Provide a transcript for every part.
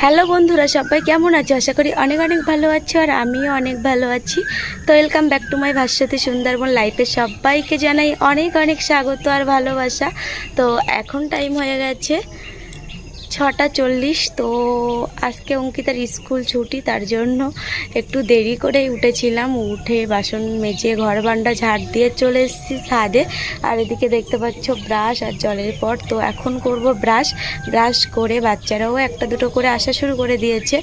Hello বন্ধুরা, সবাই কেমন আছো? আশা করি অনেক অনেক ভালো আছো আর আমিও অনেক ভালো আছি। তো welcome back to my Bhaswati Sundarban লাইফে সবাইকে জানাই অনেক অনেক স্বাগত আর ভালোবাসা। তো এখন টাইম হয়ে গেছে 6:40। তো আজকে অঙ্কিতার স্কুল ছুটি, তার জন্য একটু দেরি করেই উঠেছিলাম। উঠে বাসন মেজে ঘর বারান্দা ঝাড় দিয়ে চলে এসেছি ছাদে। আর এদিকে দেখতে পাচ্ছ ব্রাশ আর জলের পট। তো এখন করব ব্রাশ করে বাচ্চারাও একটা দুটো করে আসা শুরু করে দিয়েছে।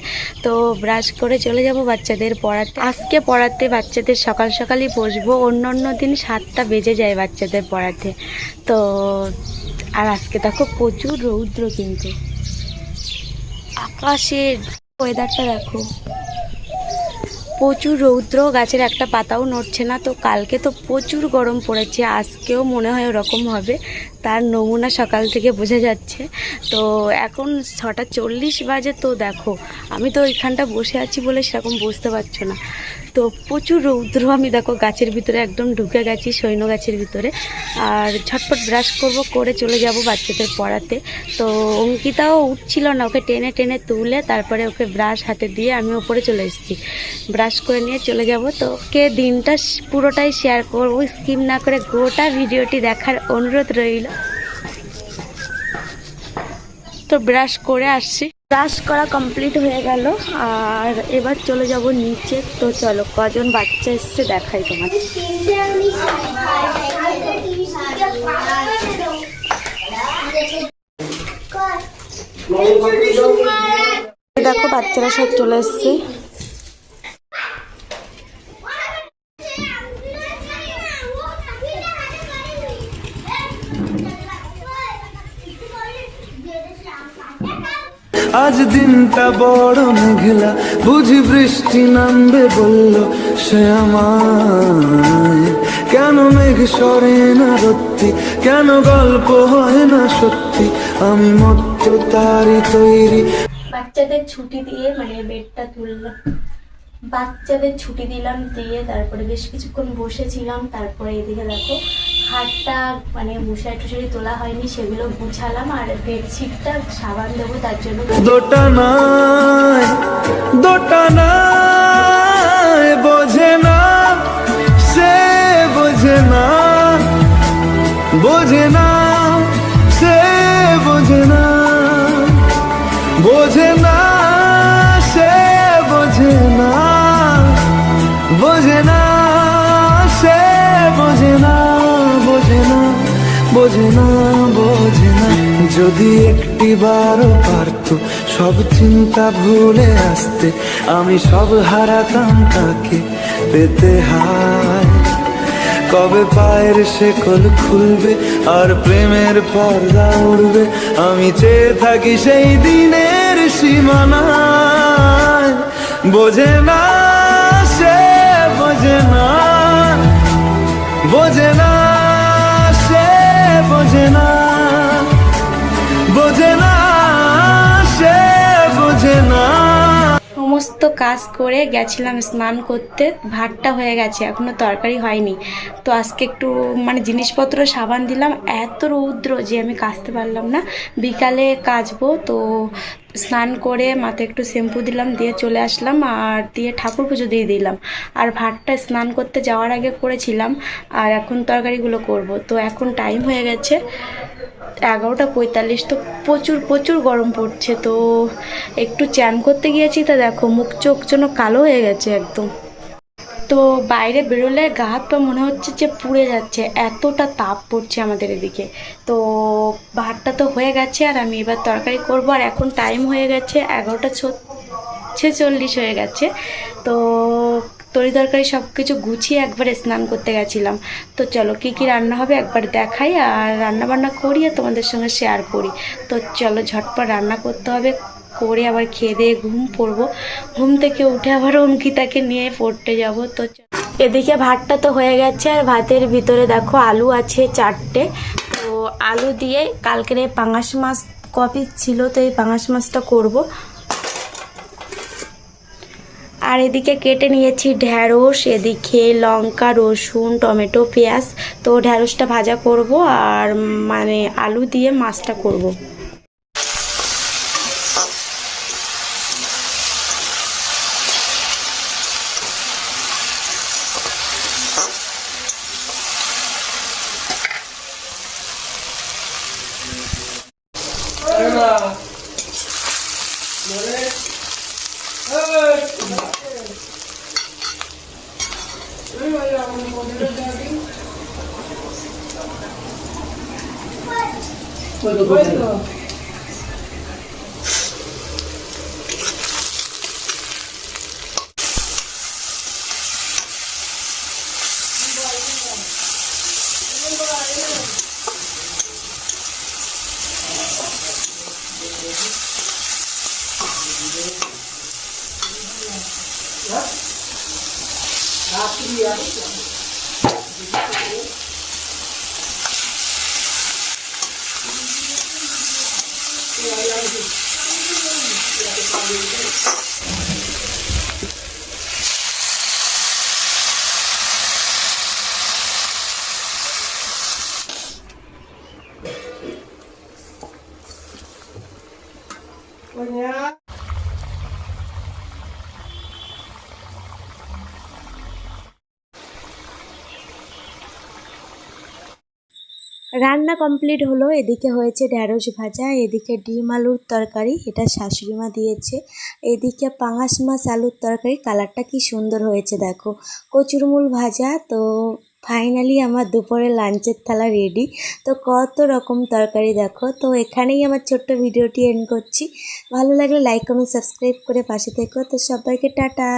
তো ব্রাশ করে চলে যাব বাচ্চাদের পড়াতে। আজকে পড়াতে বাচ্চাদের সকাল সকালই বসবো, অন্য দিন 7টা বেজে যায় বাচ্চাদের পড়াতে। তো আর আজকে দেখো প্রচুর রৌদ্র, কিন্তু আকাশের ওয়েদারটা দেখো, প্রচুর রৌদ্র, গাছের একটা পাতাও নড়ছে না। তো কালকে তো প্রচুর গরম পড়েছে, আজকেও মনে হয় ওরকম হবে, তার নমুনা সকাল থেকে বোঝা যাচ্ছে। তো এখন 6:40 বাজে। তো দেখো আমি তো ওইখানটা বসে আছি বলে সেরকম বুঝতে পারছো না। তো প্রচুর রৌদ্র, আমি দেখো গাছের ভিতরে একদম ঢুকে গেছি, সৈন্য গাছের ভিতরে। আর ঝটপট ব্রাশ করে চলে যাব বাচ্চাদের পড়াতে। তো অঙ্কিতাও উঠছিল না, ওকে টেনে টেনে তুলে তারপরে ওকে ব্রাশ হাতে দিয়ে আমি ওপরে চলে এসেছি। ব্রাশ করে নিয়ে চলে যাব। তো ওকে দিনটা পুরোটাই শেয়ার করব, স্কিপ না করে গোটা ভিডিওটি দেখার অনুরোধ রইল। তো ব্রাশ করে আসছি, ব্রাশ করা কমপ্লিট হয়ে গেল। আর এবার চলে যাব নিচে। তো চলো কজন বাচ্চা এসছে দেখাই তোমার। দেখো বাচ্চারা সব চলে এসছে। আজ দিনটা বড় মেঘলা, বুঝি বৃষ্টি নামবে বলল সে আমায়। কেন মেঘ সরে না রত্তি, কেন গল্প হয় না সত্যি, আমি মত্ত তারই তৈরি। বাচ্চাদের ছুটি দিয়ে মানে বেডটা তুললাম, বাচ্চাদের ছুটি দিলাম, দিয়ে তারপরে বেশ কিছুক্ষণ বসেছিলাম। তারপরে এদিকে দেখো খাটটা মানে মশারি টুসারি তোলা হয়নি, সেগুলো গুছালাম। আর বেডশিটটা সাবান দেবো, তার জন্য দোটানায় বোঝে না, সে বোঝে না, বোঝে না, সে বোঝে না, বোঝে না, সে বোঝে না, বোঝে না, সে বোঝে না, বোঝে না, বোঝে না, বোঝে না। যদি একটিবারও পারতো সব চিন্তা ভুলে আসতে, আমি সব হারাতাম তাকে পেতে হায়। কবে পায়ের শেকল খুলবে আর প্রেমের পর্দা উড়বে, আমি চেয়ে থাকি সেই দিনের সীমানায়। বোঝে না, সে বোঝে না, বোঝে না, সে বোঝে না, বোঝে না, সে বোঝে না। সমস্ত কাজ করে গেছিলাম স্নান করতে, ভাতটা হয়ে গেছে, এখনো তরকারি হয়নি। তো আজকে একটু মানে জিনিসপত্র সাবান দিলাম, এত রৌদ্র যে আমি কাচতে পারলাম না, বিকালে কাচবো। তো স্নান করে মাথায় একটু শ্যাম্পু দিলাম, দিয়ে চলে আসলাম। আর দিয়ে ঠাকুর পুজো দিয়ে দিলাম। আর ভাতটা স্নান করতে যাওয়ার আগে করেছিলাম, আর এখন তরকারিগুলো করব। তো এখন টাইম হয়ে গেছে 11:45। তো প্রচুর প্রচুর গরম পড়ছে। তো একটু চ্যান করতে গিয়েছি, তো দেখো মুখ চোখ যেন কালো হয়ে গেছে একদম। তো বাইরে বেরোলে গা হাত পা মনে হচ্ছে যে পুড়ে যাচ্ছে, এতটা তাপ পড়ছে আমাদের এদিকে। তো ভাতটা তো হয়ে গেছে, আর আমি এবার তরকারি করব। আর এখন টাইম হয়ে গেছে 11:46 হয়ে গেছে। তো তরি তরকারি সব কিছু গুছিয়ে একবার স্নান করতে গেছিলাম। তো চলো কী কী রান্না হবে একবার দেখাই, আর রান্না বান্না করি আর তোমাদের সঙ্গে শেয়ার করি। তো চলো ঝটপট রান্না করতে হবে, করে আবার খেয়ে দিয়ে ঘুম পড়বো। ঘুম থেকে উঠে আবার অঙ্কিতাকে নিয়ে পড়তে যাব। তো এদিকে ভাতটা তো হয়ে গেছে, আর ভাতের ভিতরে দেখো আলু আছে 4টে। তো আলু দিয়ে কালকের এই পাঙাশ মাছ কপি ছিল, তো এই পাঙাশ মাছটা করবো। আর এদিকে কেটে নিয়েছি ঢ্যাঁড়স, এদিকে লঙ্কা, রসুন, টমেটো, পেঁয়াজ। তো ঢ্যাঁড়সটা ভাজা করব, আর মানে আলু দিয়ে মাছটা করব। রান্না কমপ্লিট হলো। এদিকে হয়েছে ঢ্যাঁড়স ভাজা, এদিকে ডিম আলুর তরকারি, এটা শাশুড়ি মা দিয়েছে। এদিকে পাঙাশ মাছ আলুর তরকারি, কালারটা কি সুন্দর হয়েছে দেখো। কচুরমুল ভাজা। তো ফাইনালি আমার দুপুরে লাঞ্চের থালা রেডি। তো কত রকম তরকারি দেখো। তো এখানেই আমার ছোট্ট ভিডিওটি এন্ড করছি। ভালো লাগলে লাইক কমেন্ট সাবস্ক্রাইব করে পাশে থেকো। তো সবাইকে টাটা।